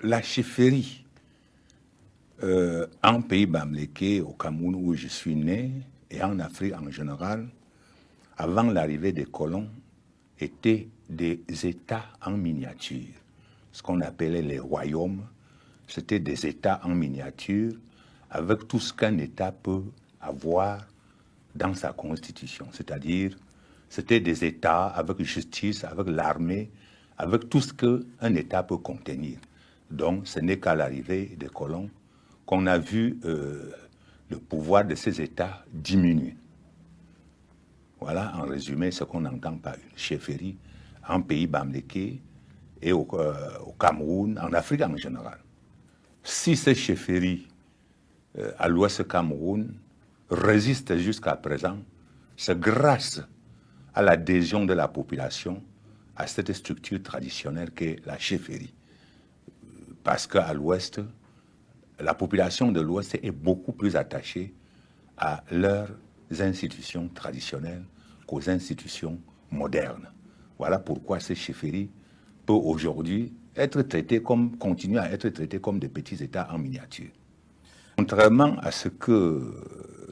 La chefferie en pays bamléké, au Cameroun où je suis né, et en Afrique en général, avant l'arrivée des colons, étaient des États en miniature. Ce qu'on appelait les royaumes, c'était des États en miniature avec tout ce qu'un État peut avoir dans sa constitution. C'est-à-dire, c'était des États avec justice, avec l'armée, avec tout ce qu'un État peut contenir. Donc, ce n'est qu'à l'arrivée des colons qu'on a vu le pouvoir de ces États diminuer. Voilà, en résumé, ce qu'on entend par une chefferie en pays bamléké et au Cameroun, en Afrique en général. Si ces chefferies à l'ouest Cameroun résistent jusqu'à présent, c'est grâce à l'adhésion de la population à cette structure traditionnelle qu'est la chefferie. Parce qu'à l'ouest, la population de l'ouest est beaucoup plus attachée à leurs institutions traditionnelles qu'aux institutions modernes. Voilà pourquoi ces chefferies peuvent aujourd'hui continuer à être traitées comme des petits États en miniature. Contrairement à ce que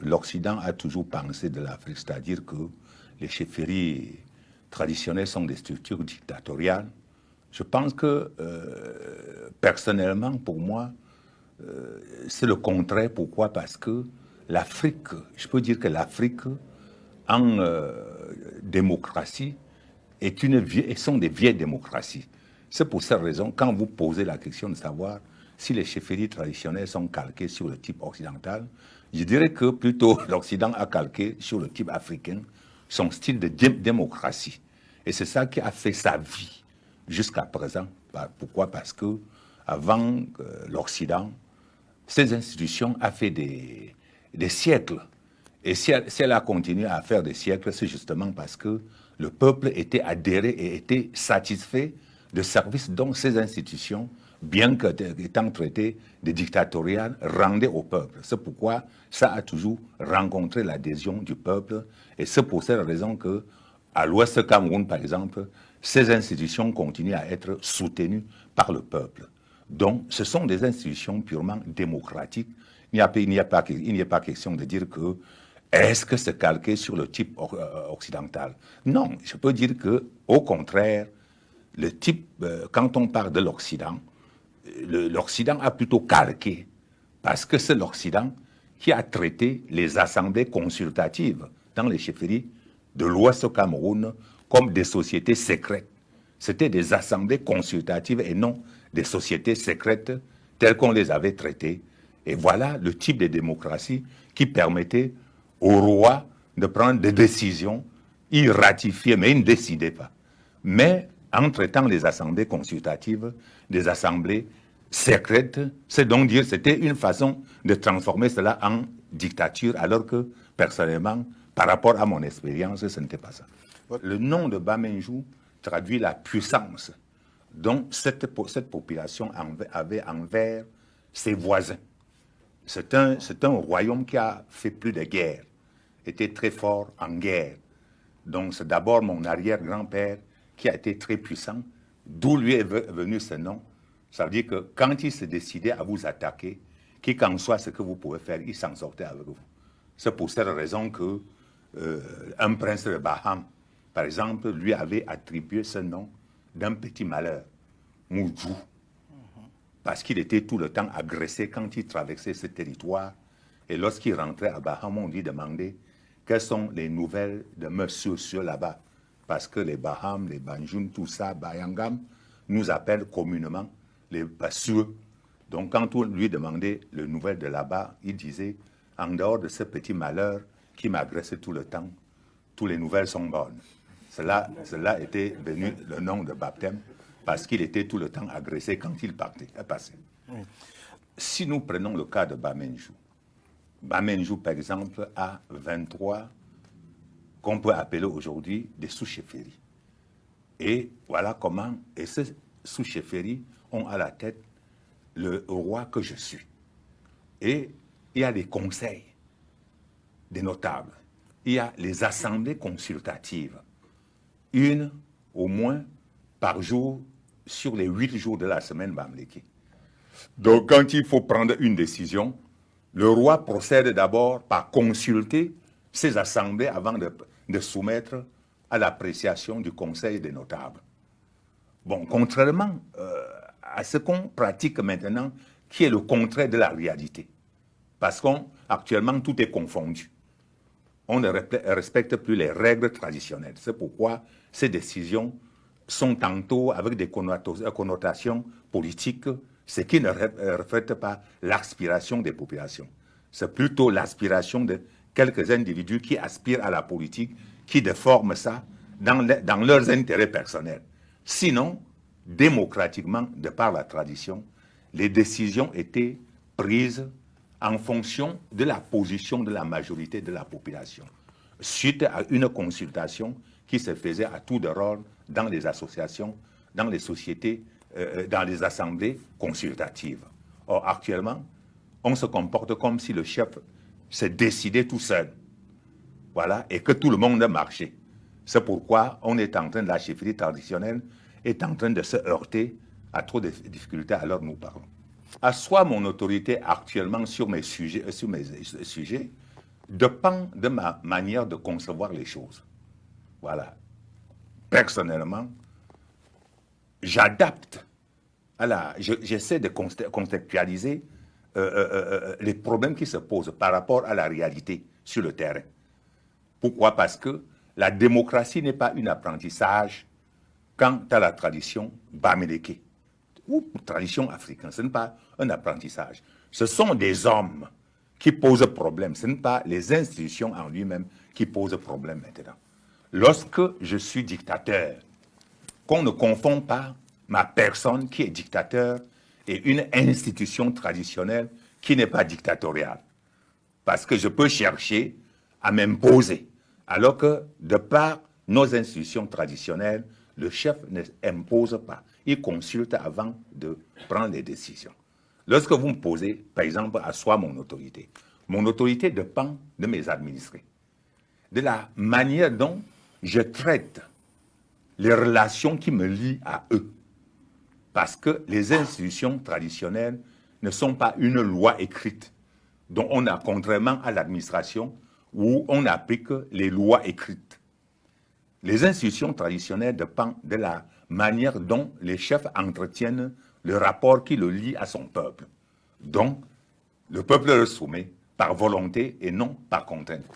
l'Occident a toujours pensé de l'Afrique, c'est-à-dire que les chefferies traditionnelles sont des structures dictatoriales, je pense que, personnellement, pour moi, c'est le contraire. Pourquoi? Parce que l'Afrique, je peux dire que l'Afrique, en démocratie, sont des vieilles démocraties. C'est pour cette raison, quand vous posez la question de savoir si les chefferies traditionnelles sont calquées sur le type occidental, je dirais que plutôt l'Occident a calqué sur le type africain son style de démocratie. Et c'est ça qui a fait sa vie jusqu'à présent. Pourquoi? Parce que avant l'Occident, ces institutions ont fait des siècles. Et si elle a continué à faire des siècles, c'est justement parce que le peuple était adhéré et était satisfait de services dont ces institutions, bien qu'étant traitées de dictatoriales, rendaient au peuple. C'est pourquoi ça a toujours rencontré l'adhésion du peuple. Et c'est pour cette raison que, à l'ouest Cameroun, par exemple, ces institutions continuent à être soutenues par le peuple. Donc, ce sont des institutions purement démocratiques. Il n'y a pas question de dire que est-ce que c'est calqué sur le type occidental? Non, je peux dire que, au contraire, le type, quand on parle de l'Occident, l'Occident a plutôt calqué, parce que c'est l'Occident qui a traité les assemblées consultatives dans les chefferies de l'Ouest au Cameroun comme des sociétés secrètes. C'était des assemblées consultatives et non des sociétés secrètes telles qu'on les avait traitées. Et voilà le type de démocratie qui permettait au roi de prendre des décisions. Il ratifiait, mais il ne décidait pas. Mais en traitant les assemblées consultatives, des assemblées secrètes, c'est donc dire c'était une façon de transformer cela en dictature, alors que, personnellement, par rapport à mon expérience, ce n'était pas ça. Le nom de Bamenjou traduit la puissance dont cette population avait envers ses voisins. C'est un royaume qui a fait plus de guerres, était très fort en guerre. Donc c'est d'abord mon arrière-grand-père qui a été très puissant, d'où lui est venu ce nom. Ça veut dire que quand il se décidait à vous attaquer, qui qu'en soit ce que vous pouvez faire, il s'en sortait avec vous. C'est pour cette raison que un prince de Baham, par exemple, lui avait attribué ce nom d'un petit malheur, Moudjou, parce qu'il était tout le temps agressé quand il traversait ce territoire. Et lorsqu'il rentrait à Baham, on lui demandait quelles sont les nouvelles de monsieur là-bas. Parce que les Baham, les Banjoun, tout ça, Bayangam, nous appellent communément les Bassueux. Donc quand on lui demandait les nouvelles de là-bas, il disait, en dehors de ce petit malheur qui m'agresse tout le temps, toutes les nouvelles sont bonnes. Cela était devenu le nom de baptême, parce qu'il était tout le temps agressé quand il passait. Si nous prenons le cas de Bamenjou, Bamenjou, par exemple, a 23 qu'on peut appeler aujourd'hui des sous-chefferies. Et voilà comment, et ces sous-chefferies ont à la tête le roi que je suis. Et il y a des conseils des notables. Il y a les assemblées consultatives. Une, au moins, par jour, sur les 8 jours de la semaine bamléké. Donc, quand il faut prendre une décision, le roi procède d'abord par consulter ses assemblées avant de soumettre à l'appréciation du Conseil des notables. Bon, contrairement à ce qu'on pratique maintenant, qui est le contraire de la réalité. Parce qu'actuellement, tout est confondu. On ne respecte plus les règles traditionnelles. C'est pourquoi ces décisions sont tantôt avec des connotations politiques, ce qui ne reflète pas l'aspiration des populations. C'est plutôt l'aspiration de quelques individus qui aspirent à la politique, qui déforment ça dans leurs intérêts personnels. Sinon, démocratiquement, de par la tradition, les décisions étaient prises en fonction de la position de la majorité de la population, suite à une consultation qui se faisait à tour de rôle dans les associations, dans les sociétés, dans les assemblées consultatives. Or, actuellement, on se comporte comme si le chef s'est décidé tout seul, voilà, et que tout le monde marchait. C'est pourquoi on est en train de la chefferie traditionnelle est en train de se heurter à trop de difficultés alors nous parlons. Asseoir mon autorité actuellement sur mes sujets dépend de ma manière de concevoir les choses. Voilà. Personnellement, j'adapte j'essaie de contextualiser les problèmes qui se posent par rapport à la réalité sur le terrain. Pourquoi? Parce que la démocratie n'est pas un apprentissage quant à la tradition bamileke ou tradition africaine. Ce n'est pas un apprentissage. Ce sont des hommes qui posent problème. Ce n'est pas les institutions en lui-même qui posent problème maintenant. Lorsque je suis dictateur, qu'on ne confond pas ma personne qui est dictateur et une institution traditionnelle qui n'est pas dictatoriale. Parce que je peux chercher à m'imposer. Alors que, de par nos institutions traditionnelles, le chef n'impose pas. Il consulte avant de prendre les décisions. Lorsque vous me posez, par exemple, asseoir mon autorité dépend de mes administrés, de la manière dont je traite les relations qui me lient à eux. Parce que les institutions traditionnelles ne sont pas une loi écrite, dont on a, contrairement à l'administration, où on applique les lois écrites. Les institutions traditionnelles dépendent de la manière dont les chefs entretiennent le rapport qui le lie à son peuple. Donc, le peuple le soumet par volonté et non par contrainte.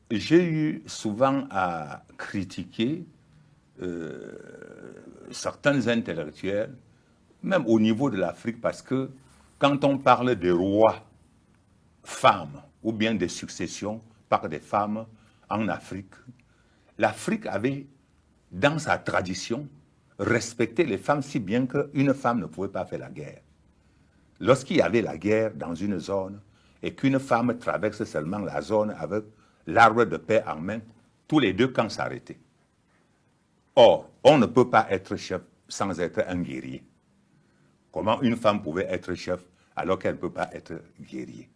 J'ai eu souvent à critiquer certains intellectuels, même au niveau de l'Afrique, parce que quand on parle des rois femmes ou bien des successions par des femmes en Afrique, l'Afrique avait, dans sa tradition, respecté les femmes si bien qu'une femme ne pouvait pas faire la guerre. Lorsqu'il y avait la guerre dans une zone et qu'une femme traverse seulement la zone avec l'arbre de paix en main, tous les deux camps s'arrêtaient. Or, on ne peut pas être chef sans être un guerrier. Comment une femme pouvait être chef alors qu'elle ne peut pas être guerrier?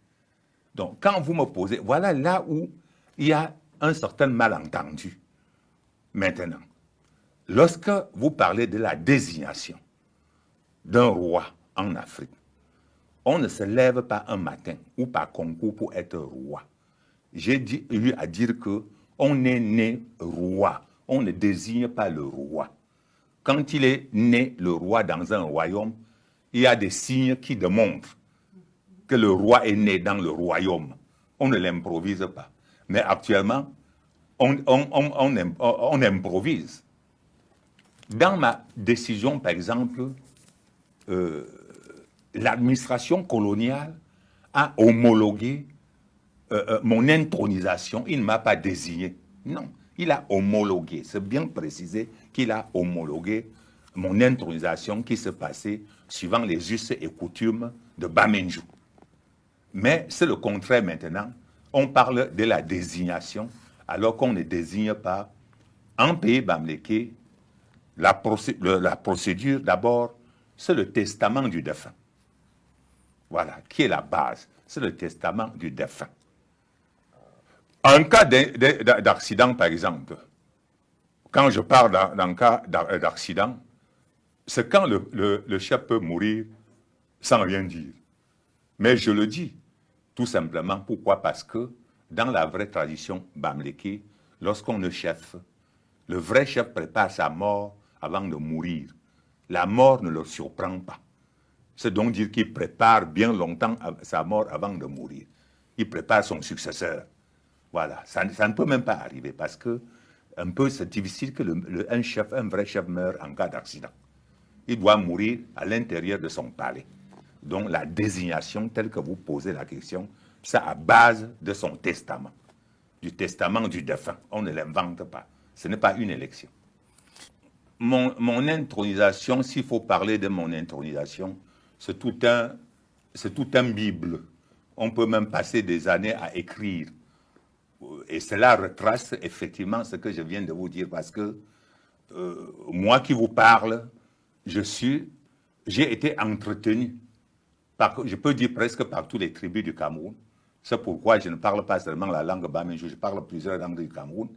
Donc, quand vous me posez, voilà là où il y a un certain malentendu. Maintenant, lorsque vous parlez de la désignation d'un roi en Afrique, on ne se lève pas un matin ou par concours pour être roi. J'ai eu à dire qu'on est né roi. On ne désigne pas le roi. Quand il est né le roi dans un royaume, il y a des signes qui démontrent que le roi est né dans le royaume. On ne l'improvise pas. Mais actuellement, on improvise. Dans ma décision, par exemple, l'administration coloniale a homologué mon intronisation. Il ne m'a pas désigné. Non, il a homologué. C'est bien précisé qu'il a homologué mon intronisation qui se passait suivant les us et coutumes de Bamenjou. Mais c'est le contraire maintenant. On parle de la désignation alors qu'on ne désigne pas. En pays bamileke, la procédure d'abord, c'est le testament du défunt. Voilà, qui est la base. C'est le testament du défunt. En cas d'accident, par exemple, quand je parle d'un cas d'accident, c'est quand le chef peut mourir sans rien dire. Mais je le dis, tout simplement, pourquoi? Parce que dans la vraie tradition bamléké, lorsqu'on est chef, le vrai chef prépare sa mort avant de mourir. La mort ne le surprend pas. C'est donc dire qu'il prépare bien longtemps sa mort avant de mourir. Il prépare son successeur. Voilà, ça ne peut même pas arriver parce que c'est difficile que un vrai chef meure en cas d'accident. Il doit mourir à l'intérieur de son palais. Donc la désignation telle que vous posez la question, c'est à base de son testament, du testament du défunt. On ne l'invente pas. Ce n'est pas une élection. Mon intronisation, s'il faut parler de mon intronisation, c'est tout un Bible. On peut même passer des années à écrire. Et cela retrace effectivement ce que je viens de vous dire, parce que moi qui vous parle, j'ai été entretenu, je peux dire presque par toutes les tribus du Cameroun. C'est pourquoi je ne parle pas seulement la langue bamenjo, je parle plusieurs langues du Cameroun.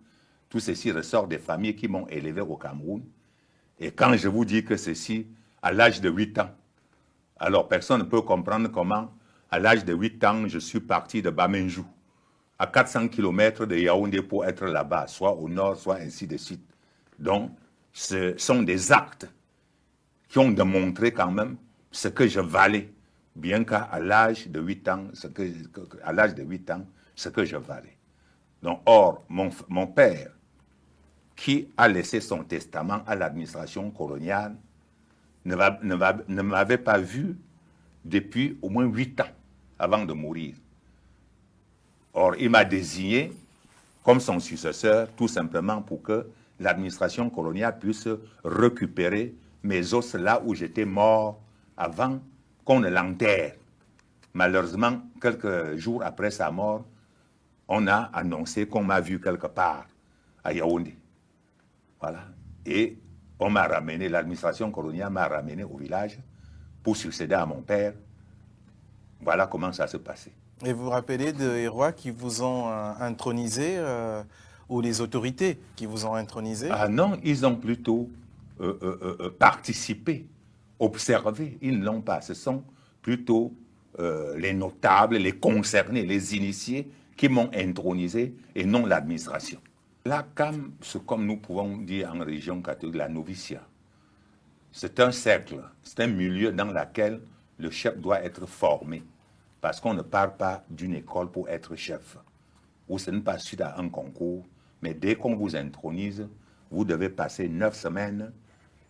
Tout ceci ressort des familles qui m'ont élevé au Cameroun. Et quand je vous dis que ceci, à l'âge de 8 ans, alors personne ne peut comprendre comment, à l'âge de 8 ans, je suis parti de Bamenjou, à 400 km de Yaoundé pour être là-bas, soit au nord, soit ainsi de suite. Donc, ce sont des actes qui ont démontré quand même ce que je valais, bien qu'à l'âge de 8 ans, ce que je valais. Donc, or, mon père, qui a laissé son testament à l'administration coloniale, ne m'avait pas vu depuis au moins 8 ans avant de mourir. Or, il m'a désigné comme son successeur, tout simplement pour que l'administration coloniale puisse récupérer mes os là où j'étais mort avant qu'on ne l'enterre. Malheureusement, quelques jours après sa mort, on a annoncé qu'on m'a vu quelque part à Yaoundé. Voilà. Et on m'a ramené, l'administration coloniale m'a ramené au village pour succéder à mon père. Voilà comment ça se passait. Et vous vous rappelez des rois qui vous ont intronisé ou les autorités qui vous ont intronisé? Ah non, ils ont plutôt participé, observé. Ils ne l'ont pas. Ce sont plutôt les notables, les concernés, les initiés qui m'ont intronisé et non l'administration. La CAM, c'est comme nous pouvons dire en région catholique, la noviciat. C'est un cercle, c'est un milieu dans lequel le chef doit être formé. Parce qu'on ne part pas d'une école pour être chef. Ou ce n'est pas suite à un concours, mais dès qu'on vous intronise, vous devez passer 9 semaines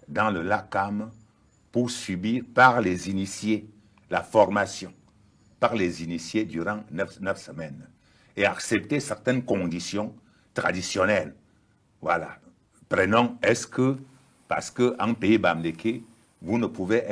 dans le LACAM pour subir par les initiés la formation, par les initiés durant 9 semaines, et accepter certaines conditions traditionnelles. Voilà. Prenons, est-ce que, parce qu'en pays bamléké, vous ne pouvez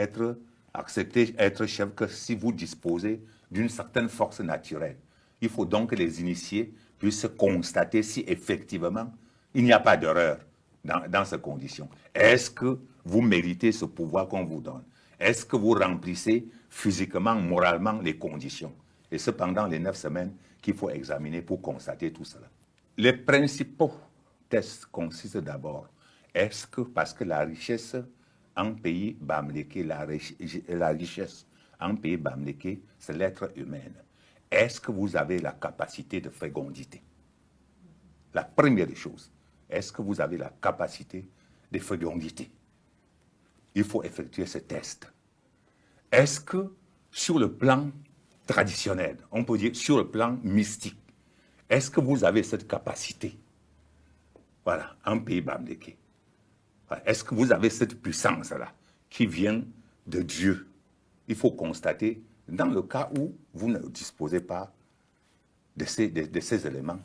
accepter être chef que si vous disposez d'une certaine force naturelle. Il faut donc que les initiés puissent constater si effectivement il n'y a pas d'erreur dans ces conditions. Est-ce que vous méritez ce pouvoir qu'on vous donne? Est-ce que vous remplissez physiquement, moralement les conditions? Et c'est pendant les 9 semaines qu'il faut examiner pour constater tout cela. Les principaux tests consistent d'abord, est-ce que, parce que la richesse en pays bamléké, la richesse en pays bamléké, c'est l'être humain. Est-ce que vous avez la capacité de fécondité? La première des choses, est-ce que vous avez la capacité de fécondité? Il faut effectuer ce test. Est-ce que sur le plan traditionnel, on peut dire sur le plan mystique, est-ce que vous avez cette capacité? Voilà, en pays bamléké. Est-ce que vous avez cette puissance-là qui vient de Dieu? Il faut constater, dans le cas où vous ne disposez pas de ces éléments,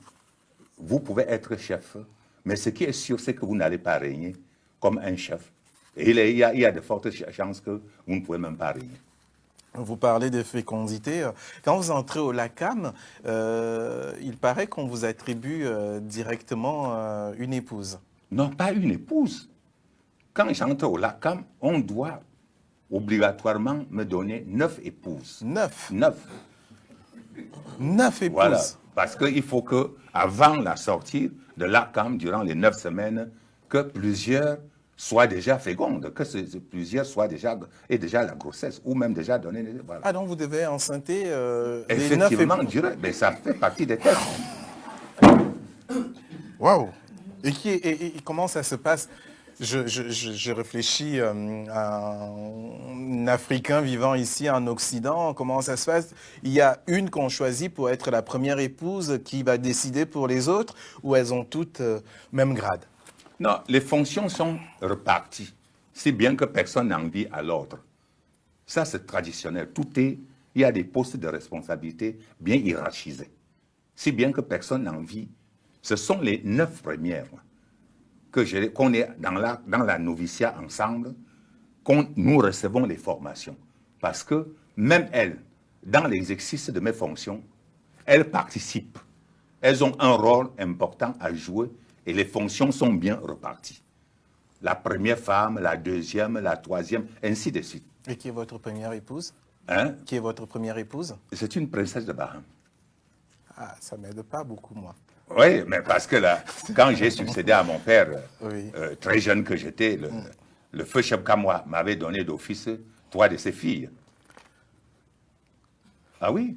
vous pouvez être chef, mais ce qui est sûr, c'est que vous n'allez pas régner comme un chef. Et il y a de fortes chances que vous ne pouvez même pas régner. Vous parlez de fécondité. Quand vous entrez au LACAM, il paraît qu'on vous attribue directement une épouse. Non, pas une épouse. Quand j'entre au LACAM, on doit obligatoirement me donner 9 épouses. 9? 9. 9 épouses. Voilà, parce qu'il faut que, avant la sortie de l'ACAM, durant les 9 semaines, que plusieurs soit déjà féconde, que plusieurs soient déjà, aient déjà la grossesse, ou même déjà donné. Voilà. Ah, donc vous devez enceinter les 9 Effectivement, épouses. mais ça fait partie des tests. Waouh! Et comment ça se passe? Je réfléchis à un Africain vivant ici en Occident. Comment ça se passe? Il y a une qu'on choisit pour être la première épouse qui va décider pour les autres, ou elles ont toutes même grade? Non, les fonctions sont reparties, si bien que personne n'envie à l'autre. Ça, c'est traditionnel. Il y a des postes de responsabilité bien hiérarchisés, si bien que personne n'envie. Ce sont les 9 premières qu'on est dans la noviciat ensemble, nous recevons les formations. Parce que même elles, dans l'exercice de mes fonctions, elles participent. Elles ont un rôle important à jouer et les fonctions sont bien reparties. La première femme, la deuxième, la troisième, ainsi de suite. Et qui est votre première épouse? Hein? Qui est votre première épouse? C'est une princesse de Baham. Ah, ça m'aide pas beaucoup, moi. Oui, mais parce que là, quand j'ai succédé à mon père, Oui. très jeune que j'étais, le feu Cheb Kamwa m'avait donné d'office 3 de ses filles. Ah oui.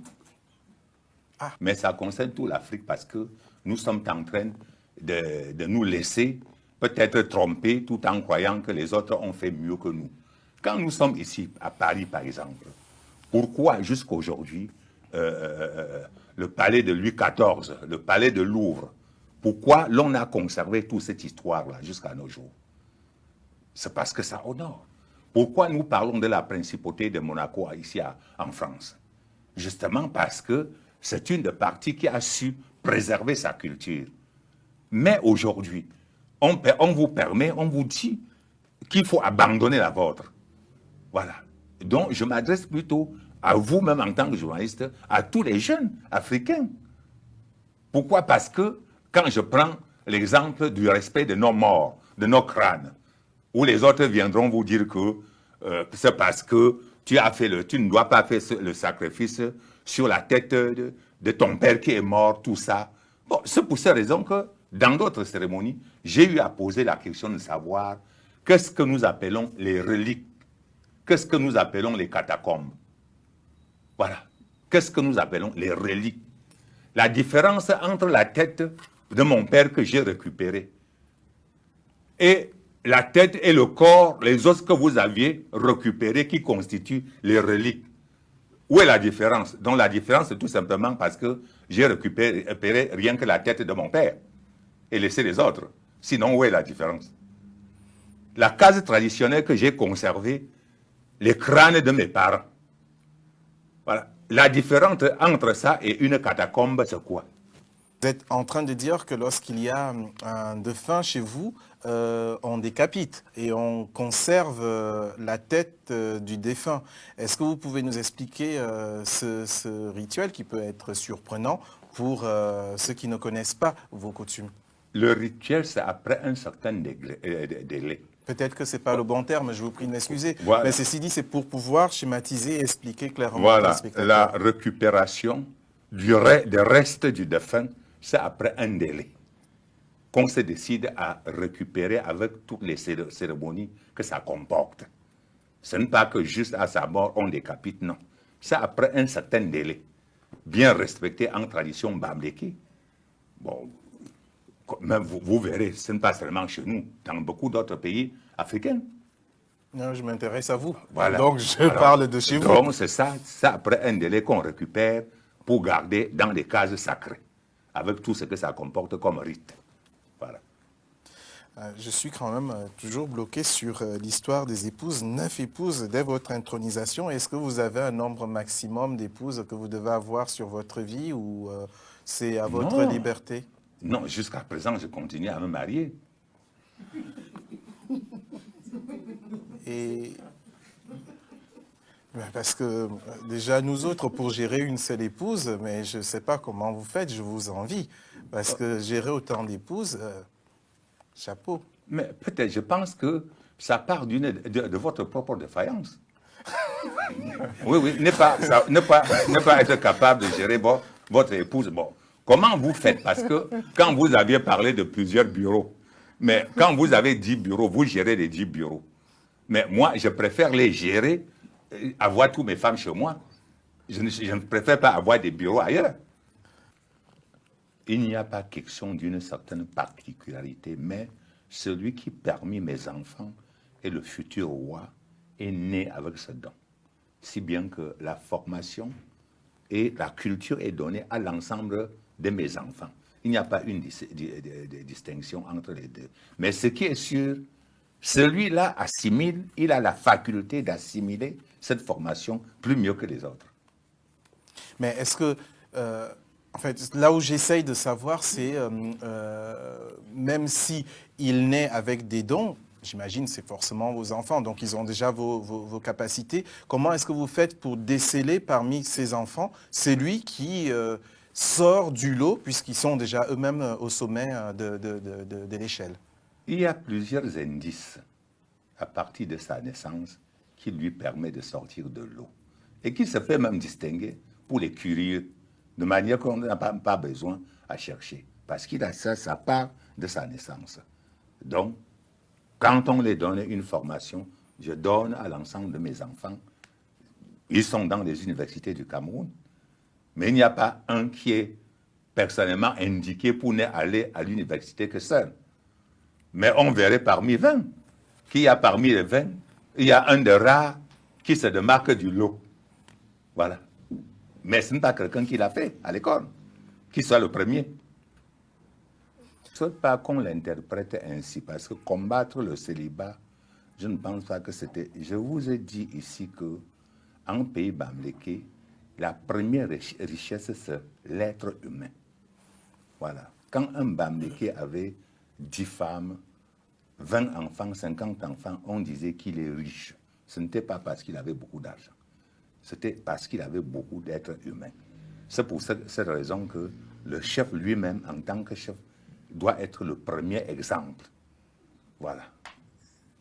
Ah. Mais ça concerne toute l'Afrique parce que nous sommes en train de nous laisser peut-être tromper tout en croyant que les autres ont fait mieux que nous. Quand nous sommes ici, à Paris par exemple, pourquoi jusqu'à aujourd'hui le palais de Louis XIV, le palais de Louvre, pourquoi l'on a conservé toute cette histoire-là jusqu'à nos jours? C'est parce que ça honore. Pourquoi nous parlons de la principauté de Monaco ici en France? Justement parce que c'est une des parties qui a su préserver sa culture. Mais aujourd'hui, on vous permet, on vous dit qu'il faut abandonner la vôtre. Voilà. Donc, je m'adresse plutôt à vous-même en tant que journaliste, à tous les jeunes africains. Pourquoi? Parce que quand je prends l'exemple du respect de nos morts, de nos crânes, où les autres viendront vous dire que c'est parce que tu ne dois pas faire le sacrifice sur la tête de ton père qui est mort, tout ça. Bon, c'est pour cette raison que dans d'autres cérémonies, j'ai eu à poser la question de savoir qu'est-ce que nous appelons les reliques, qu'est-ce que nous appelons les catacombes. Voilà. Qu'est-ce que nous appelons les reliques? La différence entre la tête de mon père que j'ai récupéré et la tête et le corps, les os que vous aviez récupérés qui constituent les reliques. Où est la différence? Donc la différence, c'est tout simplement parce que j'ai récupéré rien que la tête de mon père et laissé les autres. Sinon, où est la différence? La case traditionnelle que j'ai conservée, les crânes de mes parents. Voilà. La différence entre ça et une catacombe, c'est quoi? Vous êtes en train de dire que lorsqu'il y a un défunt chez vous, on décapite et on conserve la tête du défunt. Est-ce que vous pouvez nous expliquer ce rituel qui peut être surprenant pour ceux qui ne connaissent pas vos coutumes? Le rituel, c'est après un certain délai. Peut-être que ce n'est pas le bon terme, je vous prie de m'excuser. Voilà. Mais ceci dit, c'est pour pouvoir schématiser et expliquer clairement aux Voilà, spectateurs. la récupération des restes du défunt, c'est après un délai qu'on se décide à récupérer avec toutes les cérémonies que ça comporte. Ce n'est pas que juste à sa mort, on décapite, non. C'est après un certain délai, bien respecté en tradition bamléki. Bon, même vous verrez, ce n'est pas seulement chez nous, dans beaucoup d'autres pays africains. Non, je m'intéresse à vous. Voilà. Donc, je parle de chez vous. Donc, c'est ça, après un délai qu'on récupère pour garder dans des cases sacrées, avec tout ce que ça comporte comme rite. Voilà. Je suis quand même toujours bloqué sur l'histoire des épouses. 9 épouses dès votre intronisation. Est-ce que vous avez un nombre maximum d'épouses que vous devez avoir sur votre vie ou c'est à votre liberté? Non, jusqu'à présent, je continue à me marier. Et parce que déjà nous autres, pour gérer une seule épouse, mais je ne sais pas comment vous faites, je vous envie. Parce que gérer autant d'épouses, chapeau. Mais peut-être, je pense que ça part de votre propre défaillance. Oui, ne pas être capable de gérer votre épouse. Bon, comment vous faites? Parce que quand vous aviez parlé de plusieurs bureaux, Mais quand vous avez 10 bureaux, vous gérez les 10 bureaux. Mais moi, je préfère les gérer, avoir toutes mes femmes chez moi. Je ne préfère pas avoir des bureaux ailleurs. Il n'y a pas question d'une certaine particularité, mais celui qui parmi mes enfants est le futur roi est né avec ce don. Si bien que la formation et la culture est donnée à l'ensemble de mes enfants. Il n'y a pas une distinction entre les deux. Mais ce qui est sûr, celui-là assimile, il a la faculté d'assimiler cette formation plus mieux que les autres. Mais est-ce que, en fait, là où j'essaye de savoir, c'est même si il naît avec des dons, j'imagine c'est forcément vos enfants, donc ils ont déjà vos capacités. Comment est-ce que vous faites pour déceler parmi ces enfants celui qui sort du lot, puisqu'ils sont déjà eux-mêmes au sommet de l'échelle? Il y a plusieurs indices à partir de sa naissance qui lui permet de sortir de l'eau et qui se fait même distinguer pour les curieux, de manière qu'on n'a pas besoin à chercher, parce qu'il a ça part de sa naissance. Donc, quand on les donne une formation, je donne à l'ensemble de mes enfants, ils sont dans les universités du Cameroun, mais il n'y a pas un qui est personnellement indiqué pour n'aller à l'université que seul. Mais on verrait parmi 20 qu'il y a parmi les 20, il y a un de rares qui se démarque du lot. Voilà. Mais ce n'est pas quelqu'un qui l'a fait à l'école, qui soit le premier. Il ne faut pas qu'on l'interprète ainsi, parce que combattre le célibat, je ne pense pas que c'était... Je vous ai dit ici qu'en pays bamléké, la première richesse, c'est l'être humain. Voilà. Quand un bamléké avait 10 femmes, 20 enfants, 50 enfants, on disait qu'il est riche. Ce n'était pas parce qu'il avait beaucoup d'argent. C'était parce qu'il avait beaucoup d'êtres humains. C'est pour cette raison que le chef lui-même, en tant que chef, doit être le premier exemple. Voilà.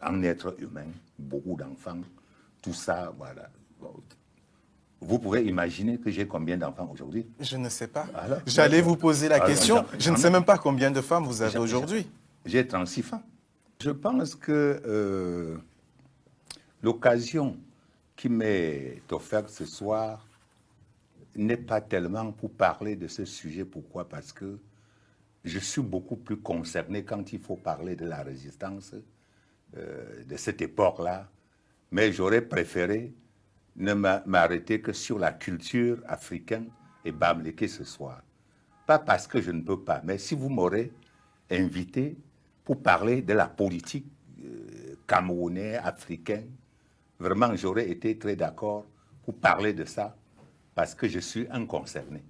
Un être humain, beaucoup d'enfants, tout ça, voilà. Vous pouvez imaginer que j'ai combien d'enfants aujourd'hui? Je ne sais pas. J'allais vous poser la question. Je ne sais même pas combien de femmes vous avez aujourd'hui. J'ai 36 femmes. Je pense que l'occasion qui m'est offerte ce soir n'est pas tellement pour parler de ce sujet. Pourquoi? Parce que je suis beaucoup plus concerné quand il faut parler de la résistance de cette époque-là. Mais j'aurais préféré ne m'arrêter que sur la culture africaine et bamléké ce soir. Pas parce que je ne peux pas, mais si vous m'aurez invité pour parler de la politique camerounaise, africaine, vraiment j'aurais été très d'accord pour parler de ça, parce que je suis un concerné.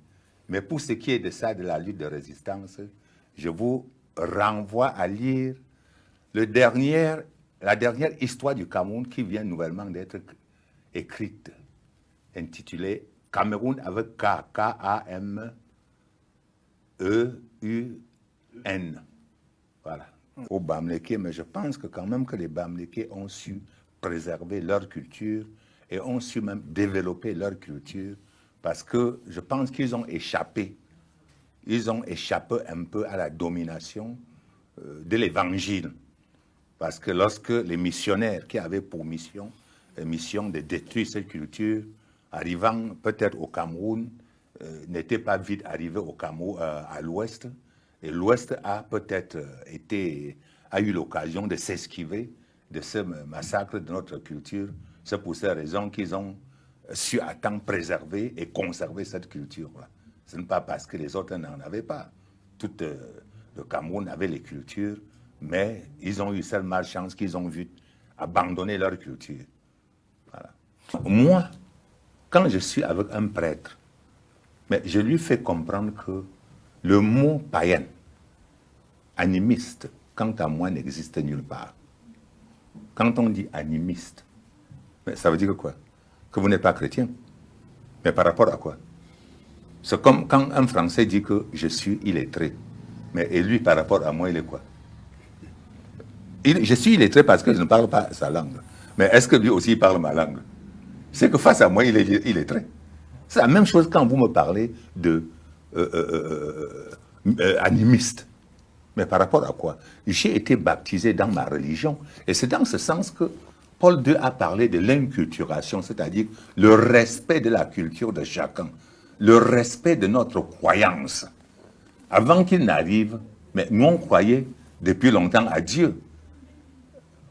Mais pour ce qui est de ça, de la lutte de résistance, je vous renvoie à lire la dernière histoire du Cameroun qui vient nouvellement d'être écrite, intitulée Cameroun avec K, K-A-M-E-U-N. Voilà. Au Bamléké, mais je pense que quand même que les Bamlékés ont su préserver leur culture et ont su même développer leur culture, parce que je pense qu'ils ont échappé. Ils ont échappé un peu à la domination de l'évangile. Parce que lorsque les missionnaires qui avaient pour mission de détruire cette culture, arrivant peut-être au Cameroun, n'étaient pas vite arrivés au Cameroun, à l'ouest. Et l'ouest a peut-être a eu l'occasion de s'esquiver de ce massacre de notre culture. C'est pour ces raisons qu'ils ont su à temps préserver et conserver cette culture-là. Ce n'est pas parce que les autres n'en avaient pas. Tout le Cameroun avait les cultures, mais ils ont eu cette malchance qu'ils ont vu abandonner leur culture. Voilà. Moi, quand je suis avec un prêtre, mais je lui fais comprendre que le mot païen, animiste, quant à moi, n'existe nulle part. Quand on dit animiste, mais ça veut dire quoi? Que vous n'êtes pas chrétien. Mais par rapport à quoi? C'est comme quand un Français dit que je suis illettré. Mais et lui, par rapport à moi, il est quoi? Je suis illettré parce que je ne parle pas sa langue. Mais est-ce que lui aussi parle ma langue? C'est que face à moi, il est illettré. C'est la même chose quand vous me parlez de animiste. Mais par rapport à quoi? J'ai été baptisé dans ma religion. Et c'est dans ce sens que Paul II a parlé de l'inculturation, c'est-à-dire le respect de la culture de chacun, le respect de notre croyance. Avant qu'il n'arrive, mais nous on croyait depuis longtemps à Dieu.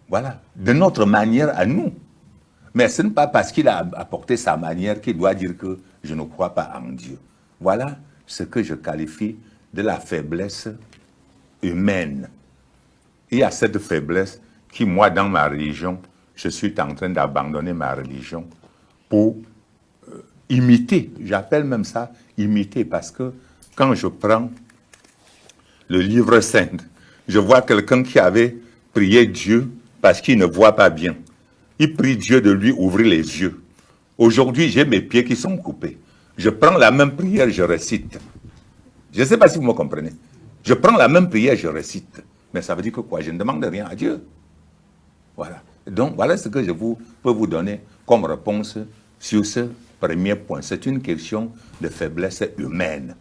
Voilà, de notre manière à nous. Mais ce n'est pas parce qu'il a apporté sa manière qu'il doit dire que je ne crois pas en Dieu. Voilà ce que je qualifie de la faiblesse humaine. Il y a cette faiblesse qui, moi, dans ma religion, je suis en train d'abandonner ma religion pour imiter. J'appelle même ça imiter parce que quand je prends le livre saint, je vois quelqu'un qui avait prié Dieu parce qu'il ne voit pas bien. Il prie Dieu de lui ouvrir les yeux. Aujourd'hui, j'ai mes pieds qui sont coupés. Je prends la même prière, je récite. Je ne sais pas si vous me comprenez. Je prends la même prière, je récite. Mais ça veut dire que quoi? Je ne demande rien à Dieu. Voilà. Donc, voilà ce que je peux vous donner comme réponse sur ce premier point. C'est une question de faiblesse humaine.